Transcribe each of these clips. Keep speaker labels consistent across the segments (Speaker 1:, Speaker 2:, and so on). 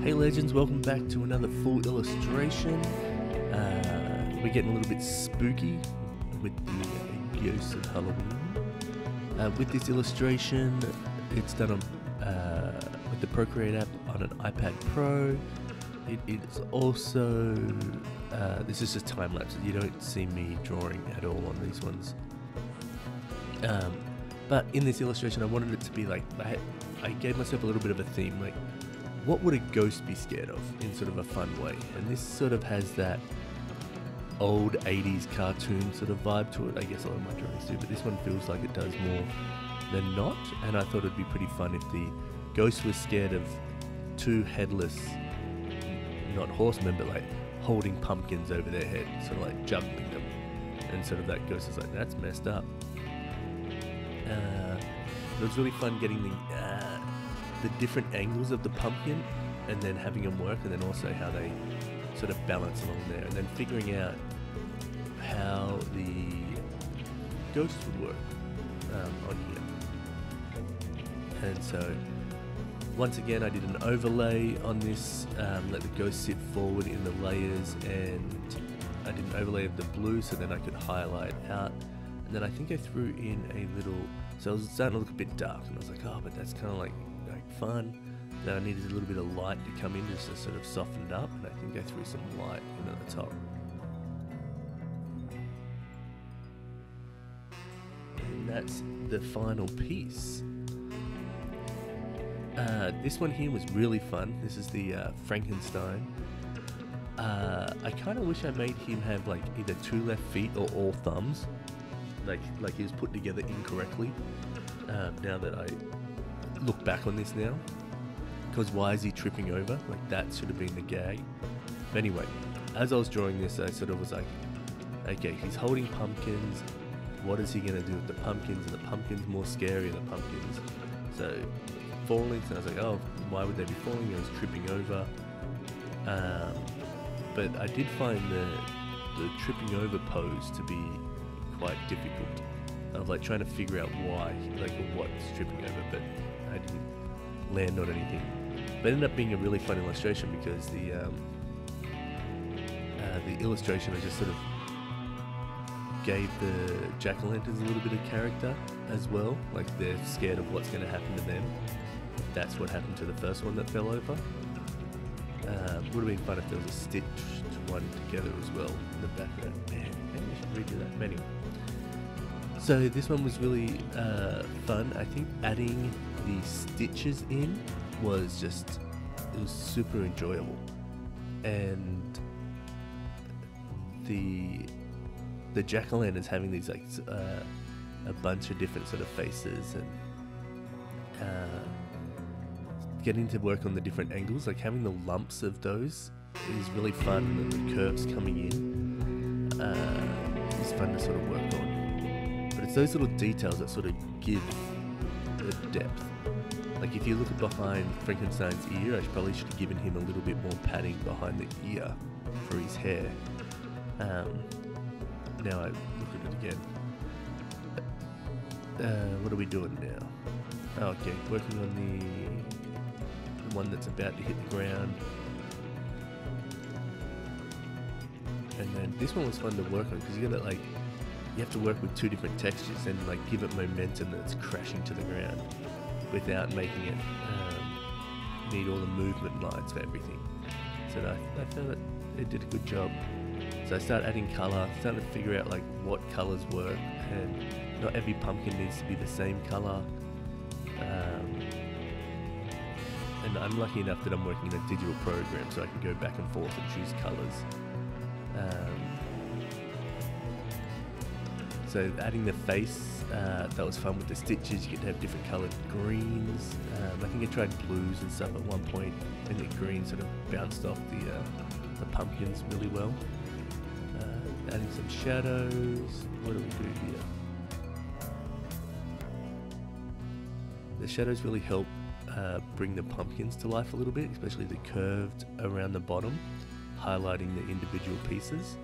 Speaker 1: Hey legends, welcome back to another full illustration. We're getting a little bit spooky with the ghosts of Halloween. With this illustration, it's done on with the Procreate app on an iPad Pro. It is also, this is just time lapse. You don't see me drawing at all on these ones. But in this illustration, I wanted it to be like, I gave myself a little bit of a theme, like what would a ghost be scared of in sort of a fun way? And this sort of has that old 80s cartoon sort of vibe to it. I guess a lot of my drawings do, but this one feels like it does more than not. And I thought it'd be pretty fun if the ghost was scared of two headless, not horsemen, but like holding pumpkins over their head, sort of like juggling them. And sort of that ghost is like, that's messed up. It was really fun getting the different angles of the pumpkin and then having them work, and then also how they sort of balance along there, and then figuring out how the ghost would work on here. And so once again I did an overlay on this, let the ghost sit forward in the layers, and I did an overlay of the blue so then I could highlight out, and then I think I threw in a little, so it was starting to look a bit dark, and I was like, oh, but that's kind of like fun. Then I needed a little bit of light to come in just to sort of soften it up, and I think I threw some light in at the top. And that's the final piece. This one here was really fun. This is the Frankenstein. I kind of wish I made him have like either two left feet or all thumbs, like he was put together incorrectly. Now that I look back on this now, because why is he tripping over? Like that should have been the gag. But anyway, as I was drawing this, I sort of was like, okay, he's holding pumpkins. What is he gonna do with the pumpkins? And the pumpkins more scary than the pumpkins. So falling, so I was like, oh, why would they be falling? I was tripping over. But I did find the tripping over pose to be quite difficult. Of like trying to figure out why, like what's tripping over, but I didn't land on anything. But it ended up being a really fun illustration because the illustration I just sort of gave the jack-o'-lanterns a little bit of character as well. Like they're scared of what's going to happen to them. That's what happened to the first one that fell over. Would have been fun if there was a stitched one together as well in the background. Man, maybe I should redo that. But anyway. So this one was really fun. I think adding the stitches in was just, it was super enjoyable. And the jack-o'-lanterns having these like a bunch of different sort of faces, and getting to work on the different angles, like having the lumps of those is really fun, and the curves coming in is fun to sort of work on. But it's those little details that sort of give the depth. Like if you look behind Frankenstein's ear, I probably should have given him a little bit more padding behind the ear for his hair. Now I look at it again. What are we doing now? Oh, okay, working on the one that's about to hit the ground. And then this one was fun to work on because you gotta like, you have to work with two different textures and like give it momentum that's crashing to the ground without making it need all the movement lines for everything. So I felt it did a good job. So I started adding colour, started to figure out like what colours work, and not every pumpkin needs to be the same colour. And I'm lucky enough that I'm working in a digital program, so I can go back and forth and choose colours. So adding the face, that was fun with the stitches. You get to have different coloured greens. I think I tried blues and stuff at one point, and the green sort of bounced off the pumpkins really well. Adding some shadows. What do we do here? The shadows really help bring the pumpkins to life a little bit, especially the curved around the bottom, highlighting the individual pieces.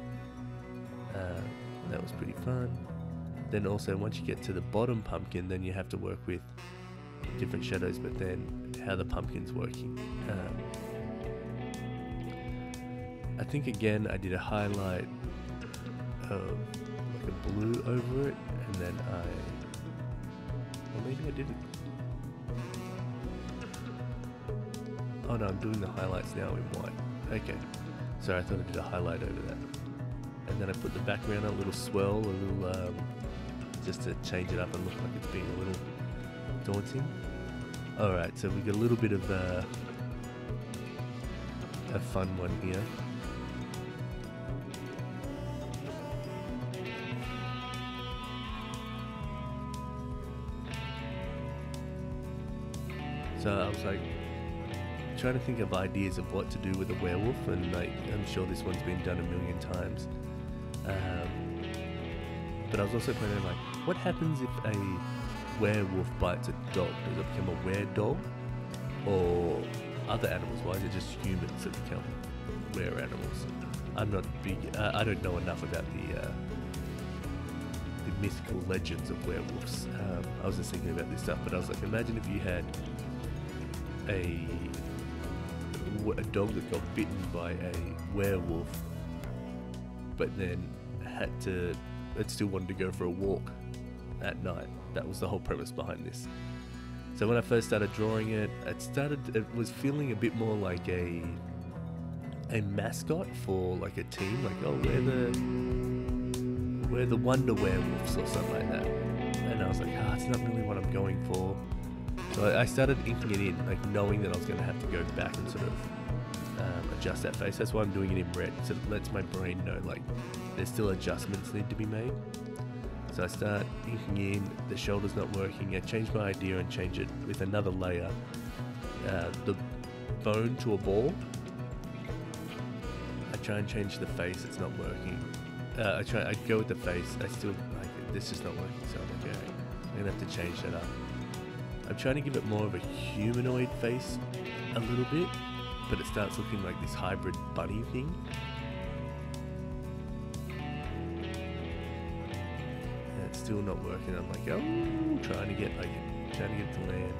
Speaker 1: That was pretty fun. Then also once you get to the bottom pumpkin, then you have to work with different shadows, but then how the pumpkin's working. I think again I did a highlight of like a blue over it, and then or maybe I didn't. Oh no, I'm doing the highlights now in white. Okay, sorry, I thought I did a highlight over that. And then I put the background on a little swirl, a little, just to change it up and look like it's being a little daunting. Alright, so we got a little bit of a fun one here. So I was like trying to think of ideas of what to do with a werewolf, and like I'm sure this one's been done a million times. But I was also planning like, what happens if a werewolf bites a dog? Does it become a were-dog? Or other animals? Why is it just humans that become were-animals? I'm not big, I don't know enough about the mythical legends of werewolves. I was just thinking about this stuff, but I was like, imagine if you had a dog that got bitten by a werewolf, but then it still wanted to go for a walk at night. That was the whole premise behind this. So when I first started drawing it, it was feeling a bit more like a mascot for like a team, like, oh, we're the Wonder Werewolves or something like that. And I was like, it's not really what I'm going for. So I started inking it in, like knowing that I was going to have to go back and sort of adjust that face. That's why I'm doing it in red, so it lets my brain know like there's still adjustments need to be made. So I start inking in, the shoulder's not working, I change my idea and change it with another layer. The bone to a ball. I try and change the face, it's not working. I go with the face, I still like it, this is not working, so I'm like, okay, I'm gonna have to change that up. I'm trying to give it more of a humanoid face a little bit, but it starts looking like this hybrid bunny thing. And it's still not working. I'm like, trying to get it to land.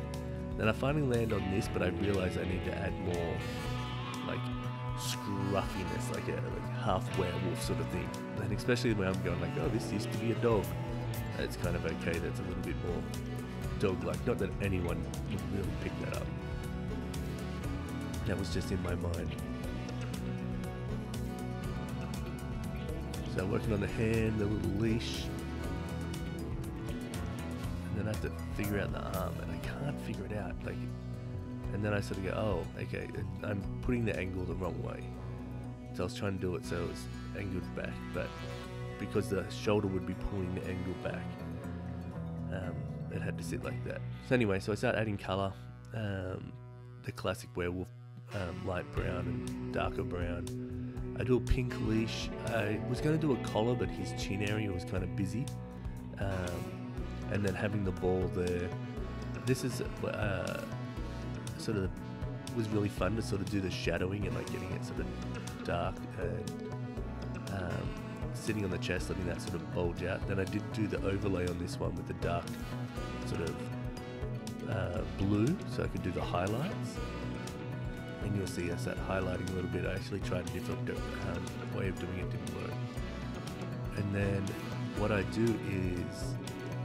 Speaker 1: Then I finally land on this, but I realize I need to add more like scruffiness, like a half werewolf sort of thing. And especially when I'm going like, oh, this used to be a dog. It's kind of okay. That's a little bit more dog-like. Not that anyone would really pick that up. That was just in my mind. So working on the hand, the little leash. And then I have to figure out the arm, and I can't figure it out. Like, and then I sort of go, oh, okay, I'm putting the angle the wrong way. So I was trying to do it so it was angled back, but because the shoulder would be pulling the angle back, it had to sit like that. So anyway, so I start adding colour, the classic werewolf, light brown and darker brown. I do a pink leash. I was going to do a collar, but his chin area was kind of busy. And then having the ball there. This is sort of was really fun to sort of do the shadowing and like getting it sort of dark and sitting on the chest, letting that sort of bulge out. Then I did do the overlay on this one with the dark sort of blue, so I could do the highlights. And you'll see us that highlighting a little bit. I actually tried a different way of doing it, didn't work. And then what I do is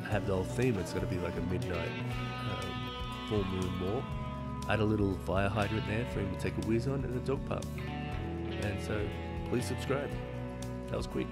Speaker 1: have the whole theme. It's going to be like a midnight full moon walk. I had a little fire hydrant there for him to take a whiz on, and a dog pup. And so please subscribe. That was quick.